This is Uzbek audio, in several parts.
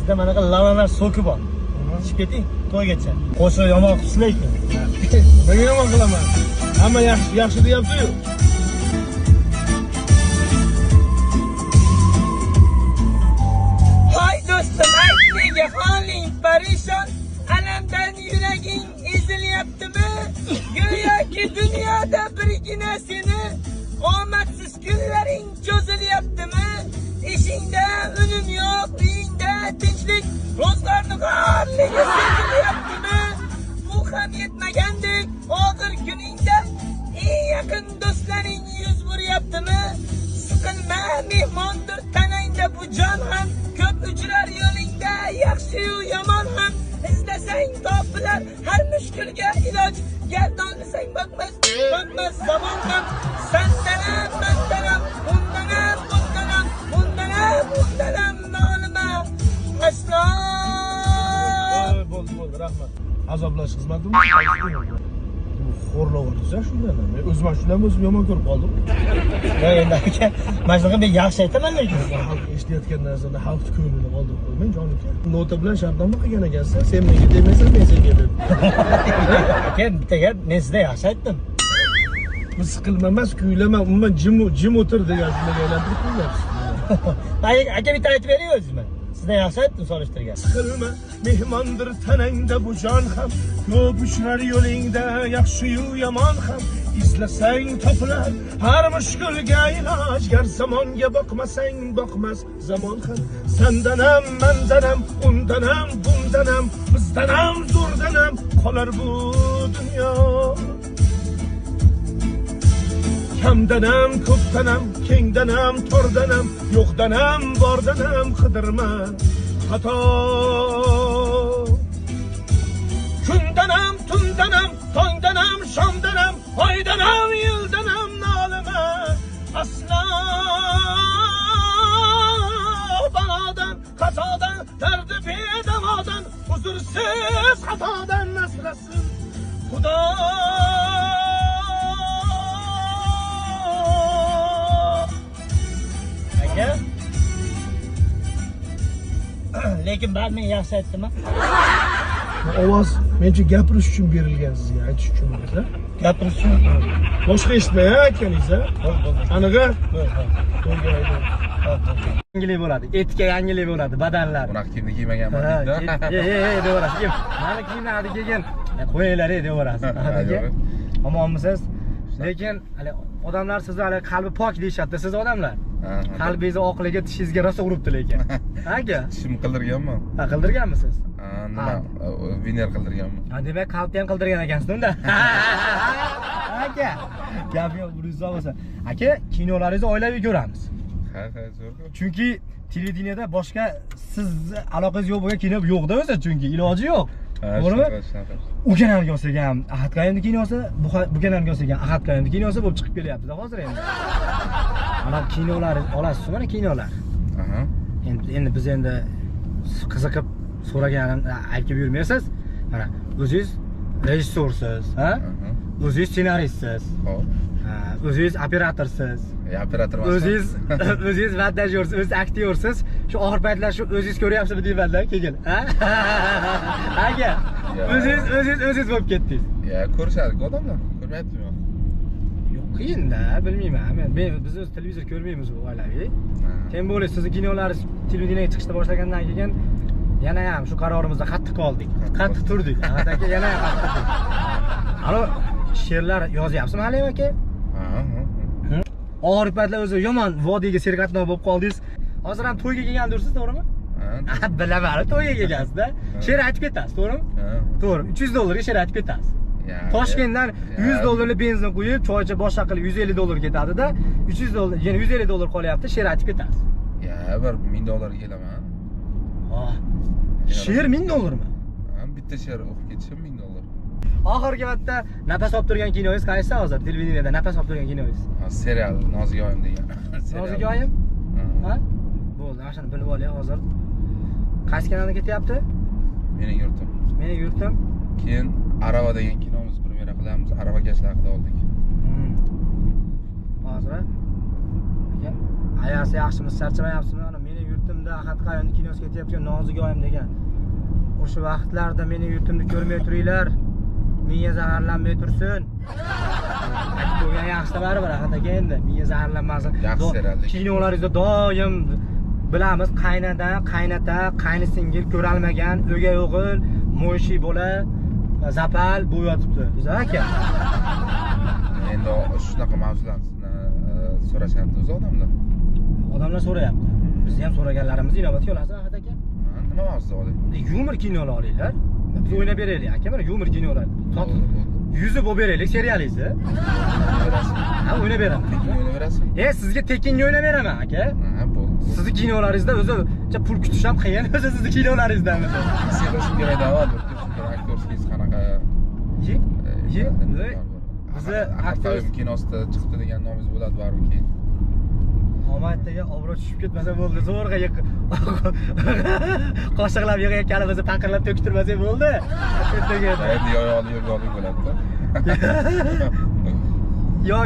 sizda manaqa lavalar so'ki bor. Ichib keting, to'ygacha. Qo'shiq yomon qilibsizlar ekan. Men yomon qilaman. Hamma yaxshi deyapti-yu. Hay do'stim, ayt nega holing parishon? Alamdan yuraging ezilyaptimi? Go'yoki dunyoda birgina seni omadsiz kunlaring cho'zilyaptimi? Ishingda unum yo'q, uyingda tinchlik, ro'zg'orni g'arligi sezilyaptimi? Bu ham yetmagandek, og'ir kuningda eng yaqin do'stlaring yuz buryaptimi? Siqilma, mehmondir tanangda bu jon ham, ko'p uchrar yo'lingda yaxshi-yu yomon ham. İzlesang topilar har mushkulga iloj, gardonlasang botmas zamon ham. Sandanam, mandanam, undanam, bundanam nolima aslo. Bo'ldi, rahmat. Azoblash xizmatim. Xo'rlab o'tirsa shundan. Men o'zim shundan o'zim yomon ko'rib qoldim. Ya endi aka, mana shunaqa men yaxshi aytaman lekin. Xalq eshitayotgan narsani xalq ko'nglini qoldirib qo'ymang, jonim-aka. Nota bilan shartnoma qilgan ekansan, sen menga demaysan, men senga deb. Aka, bitta gap, men sizga yaxshi aytdim. Bu siqilma emas, kuylama, umuman jim o'tir degan shunga aylantirib qo'yapsiz. Aka bitta aytib bering o'zingizga. Sizga yaxshi aytdim solishtirgan. Siqilma, mehmondir tanangda bu jon ham, ko'p uchrar yo'lingda yaxshi-yu yomon ham. İzlesang topilar har mushkulga iloj, gar zamonga boqmasang boqmas zamon ham. Sandanam, mandanam, undanam, bundanam, bizdanam, zo'rdanam qolar bu dunyo. Kamdanam, ko'pdanam, kengdanam, tordanam, yo'qdanam, bordanam qidirma xato. Kundanam, tundanam, tongdanam, shomdanam, oydanam, yildanam nolima aslo. Balodan, qazodan, dardi bedavodan, huzursiz xatodan asrasin Xudo. Aka, lekin bari men yaxshi aytdim-a? Ovoz mencha gapirish uchun berilgan sizga, aytish uchun emas. Gapirish uchun. Boshqa eshitmay akaniz, ha? Aniqa? Yangilik bo'ladi, etga yangilik bo'ladi, badallar. Bunaqa kiyimni kiymaganman deydi. Devorasiz. Kim? Mani kiyimlarni kiygan. Qo'yinglar, devorasiz. Omonmisiz? Lekin hali odamlar sizni hali qalbi pok deyshapti, siz odamlar. Qalbingiz oqliga tishingizga rosa uribdi lekin. Aka, Tishim qildirganman. ha, qildirganmisiz? Nima? Viner qildirganman. Ha, demak qalbni ham qildirgan ekansiz unda. Aka, gap yo'q, buringiz bo'lsa. Aka, kinolaringizni oilaviy ko'ramiz. Ha, zo'r. Chunki televideniyada boshqa sizni aloqangiz yo'q bo'lgan kino yo'q-da o'zi, chunki iloji yo'q. To'g'rimi? Ukanamga olsagan Ahad Qayumni kinosi, bukanamga olsagan Ahad Qayumni kinosi bo'lib chiqib kelyapti-da hozir endi. Mana kinolar olasizmi, mana kinolar. Aha. Endi biz endi qiziqib so'raganim aytib yurmaysiz. Mana o'zingiz rejissyorsiz, ha? O'zingiz ssenaristsiz. Xo'p. O'zingiz operatorsiz. Operator emas. O'zingiz montajyorsiz, o'zingiz aktyorsiz. Shu oxir paytlar shu o'zingiz ko'ryapsizmi deyman-da, keyin. Ha? Aka, o'zingiz bo'lib ketdingiz. Ya, ko'rishadi odamlar. Ko'rmayaptimi? Yo'q, qiyin-da, bilmayman. Biz o'z televizor ko'rmaymiz u oilaviy. Tem bo'lish, sizni kinolaringiz televideniyega chiqishni boshlagandan keyin yana ham shu qarorimizda qattiq qoldik. Qattiq turdik. Ahad aka yana ham qattiq turdik. Halo, she'rlar yozyapsizmi Halim aka? Oxirgi paytlar o'zi yomon vodiyga serqatnov bo'lib qoldingiz. Hozir ham to'yga kelgandirsiz, to'g'rimi? Ha, bilaman, to'yga kelgansiz-da. She'r aytib ketasiz, to'g'rimi? To'g'ri. 300 dollarga she'r aytib ketasiz. Toshkentdan 100 dollarlik benzin quyib, choycha boshqa qilib 150 dollar ketadi-da, 300 dollar, yana 150 dollar qolyapti, she'r aytib ketasiz. Ya, bir 1000 dollarga kelaman. She'r 1000 dollarmi? Bitta she'r o'qib ketishim 1000 dollar. Oxirgi vaqtda nafas olib turgan kinoyingiz qaysi hozir? Televideniyada nafas olib turgan kinoyingiz? Serial Nozigoyim degan. Nozigoyim? Ha? Bo'ldi, ashuni bilib olay hozir. Qaysi kanalga ketyapti? Mening yurtim. Mening yurtim. Keyin Arava degan kinomiz premyera qilamiz. Arava kashlar haqida oldik. Hozir aka, ayasi yaxshimi, charchamayapsizmi? Ana mening yurtim yurtimda Ahad Qayonning kinosiga ketayotgan Nozik oyim degan. O'sha vaqtlarda meni yurtimni ko'rmay turinglar. Miya zaharlanmay tursin. Aytib qo'ygan yaxshi baribir Ahad aka endi miya zaharlanmasin. Kinolaringizda doim bilamiz qaynata, qaynisingil ko'ralmagan, o'gay o'g'il, mo'yshi bola, zapal bu yotibdi. Bizlar aka. Endi shunaqa mavzularni so'rashyapti o'zi odamlar. Odamlar so'rayapti. Biz ham so'raganlarimizni inobatga olasiz Ahad aka. Nima mavzu oling? Yumor kinolar olinglar. Biz o'ynab beraylik aka, mana yumor kinolar. Yuzi bo'lib beraylik serialingizni. Ha, o'ynab beraman. O'ynab berasizmi? Sizga tekinga o'ynab beraman aka. Ha, bo'ldi. Sizni kinolaringizda o'zi pul kutish ham qiyin o'zi sizni kinolaringizdan. Sevishim kerak davlat. Aktyorskiz qanaqa? Bizni aktyor kinosida chiqdi degan nomingiz bo'ladi baribir keyin. Omadga obro' tushib ketmasa bo'ldi. Zo'rg'a qoshiqlab yig'ayotganimizni taqirlab to'ktirmasak bo'ldi. Endi yo'q bo'ladi-da. Yo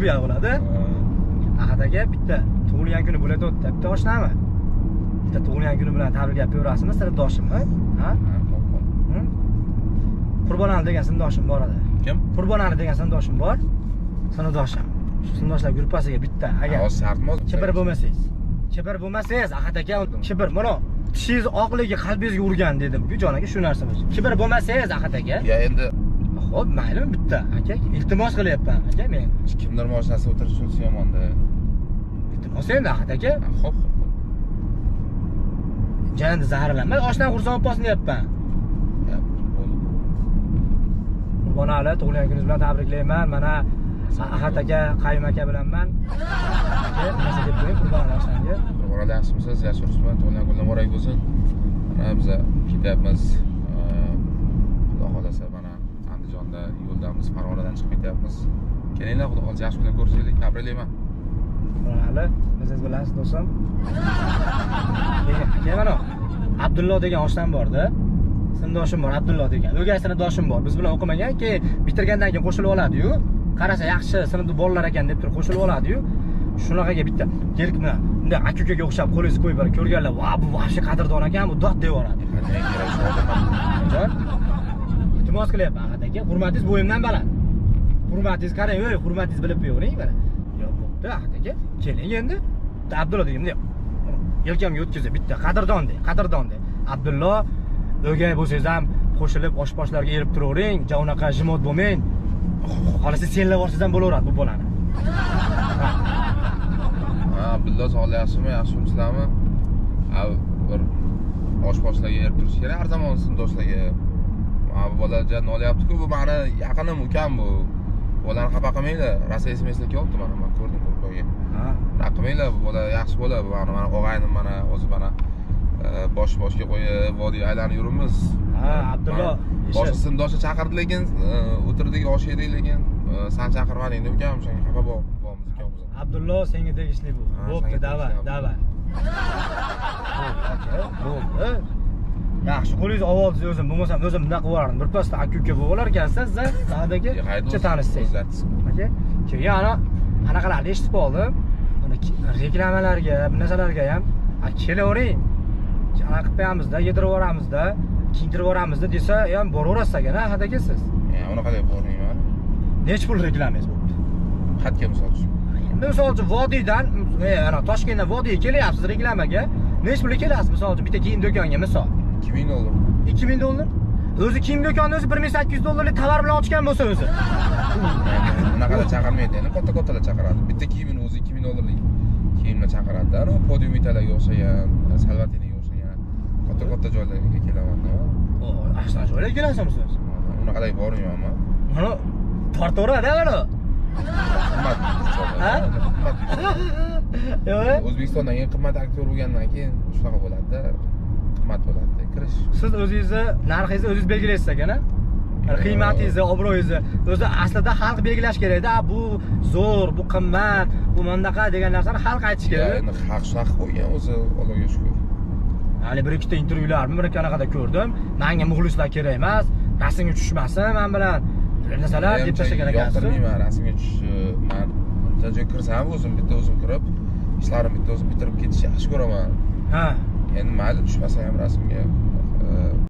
bu yoq bo'ladi. Ahad aka bitta tug'ilgan kuni bo'ladi o'tdi. Bitta oshnami? Bitta tug'ilgan kuni bilan tabriklab berasizmi, sinfdoshimmi? Ha? Qurbonali degan sinfdoshim bor edi. Kim? Qurbonali degan sinfdoshim bor. Sinfdoshim. Sinfdoshlar gruppasiga bitta agar kibr bo'lmasangiz, Ahad aka kibr, mana tishingiz oqligi qalbingizga urgan dedim-ku jon aka, shu narsa bo'yicha. Kibr bo'lmasangiz Ahad aka. Ya endi xo'p, maylimi bitta aka. Iltimos qilyapman aka men. Kimdir mashinasida o'tirishunisi yomon-da. Iltimos endi Ahad aka. Xo'p. Jandi zaharlanmay, oshdan xursand bo'lsin deyapman. Qurbonali tug'ilgan kuningiz bilan tabriklayman. Mana Ahad aka, Qayum aka bilanman. Aka, nima deb qo'ying Qurbonali oshanga? Qurbonali yaxshimisiz? Yaxshimisiz? Tug'ilgan kunlar muborak bo'lsin. Mana biz ketyapmiz. Xudo xolasa mana Andijonda yo'ldamiz, Farg'onadan chiqib ketyapmiz. Kelinglar, xudo xolasa yaxshi kunlar ko'rishaylik. Tabriklayman. Qurbonali, siz bilasiz do'stim. Aka, mana Abdullo degan oshdan borda. Sinfdoshim bor, Abdullo degan. O'gay sinfdoshim bor. Biz bilan o'qimagan, keyin bitirgandan keyin qo'shilib oladi-yu. Qarasa yaxshi sinfda bolalar ekan deb turib qo'shilib oladi-yu. Shunaqaga bitta yerkni bunday aka-ukaga o'xshab qo'lingizni qo'yib berib ko'rganlar, "Va, bu vahshiy qadrdon ekan, bu dod" deb yuboradi. Jon, iltimos qilyapman Ahad aka, hurmatingiz bo'yimdan baland. Hurmatingiz qarang, hurmatingiz bilib qo'yavering mana. Yo'q, bo'pti Ahad aka. Keling endi. Abdullo dedim, yelkamga o'tkazib bitta qadrdon de. Abdullo, o'gay bo'lsangiz ham qo'shilib oshposhlarga erib turavering, unaqa jimot bo'lmang. Xolasi senlab olsangiz ham bo'laveradi bu bolani. Abdullo sog'lik yaxshimi, yaxshimisizlarmi? Bir oshposhlarga erib turish kerak har zamon sinfdoshlarga. Bu bola jan olyapti-ku, bu meni yaqinim ukam bu. Bolani xafa qilmanglar, rosa esimga kelyapti mana, men ko'rdim qo'yga. Raqaminglar, bu bola yaxshi bola, bu mana o'g'aynim mana, o'zi mana boshga qo'yib vodiy aylanib yuribmiz. Abdullo, boshqa sinfdoshni chaqirdi lekin o'tirdik, osh yedik lekin sen chaqirmading deb ukam o'shanga xafa bo'lamiz ukamiz. Abdullo, senga tegishli bu. Bo'pti, davay. Bo'ldi. Yaxshi, qo'lingiz ovozingizni o'zim bo'lmasam o'zim bunaqa qilardim. Bir pasda aka-uka bo'lar ekansiz, Sa'dagi chicha tanishsangiz. Aka, keyin anaqalarni eshitib qoldim. Reklamalarga, bu narsalarga ham kelavering. Anaqa qilib qo'yamizda, yedirib yuboramizda, kiyintirib yuboramizda desa, ham boraverasiz aka, Ahad aka siz. Unaqa deb bormayman. Nech pul reklamangiz bo'ldi? Qatga misol uchun. Misol uchun vodiydan, ana Toshkentdan vodiyga kelyapsiz reklamaga. Nech pulga kelasiz? Misol uchun bitta kiyim do'koniga misol. $2000. $2000? O'zi kiyim do'koni o'zi $1800 tovar bilan ochgan bo'lsa o'zi. Bunaqada chaqirmaydi, endi katta-kattalar chaqiradi. Bitta kiyimini o'zi $2000lik kiyimni chaqiradi. Podium italarga o'xshagan, salvatinaga o'xshagan katta joylarga kelaman-da. Aslan joylarga kelasizmi siz? Unaqaday bormayman. Mana tortaveradi mana. Qimmat. Ha? Yo'q. O'zbekistondan eng qimmat aktyor bo'lgandan keyin shunaqa bo'ladi-da. Qimmat bo'ladi kirish. Siz o'zingizni narxingizni o'zingiz belgilaysiz ekan-a? Qiymatingizni, obro'yingizni o'zi aslida xalq belgilash kerak-da. Bu zo'r, bu qimmat, bu mendaqa degan narsani xalq aytish kerak. Endi xalq shunaqa qo'ygan o'zi, Allohga shukr. Hali bir ikkita intervyularni bir qanaqada ko'rdim. Menga muxlislar kerak emas, rasmga tushmasin men bilan. Narsalar deb tashlagan ekansiz. Yoqtirmayman rasmga tushishi. Men joyga kirsam o'zim bitta o'zim kirib, ishlarim bitta o'zim bitirib ketish yaxshi ko'raman. Ha. Endi mayli tushmasa ham rasmga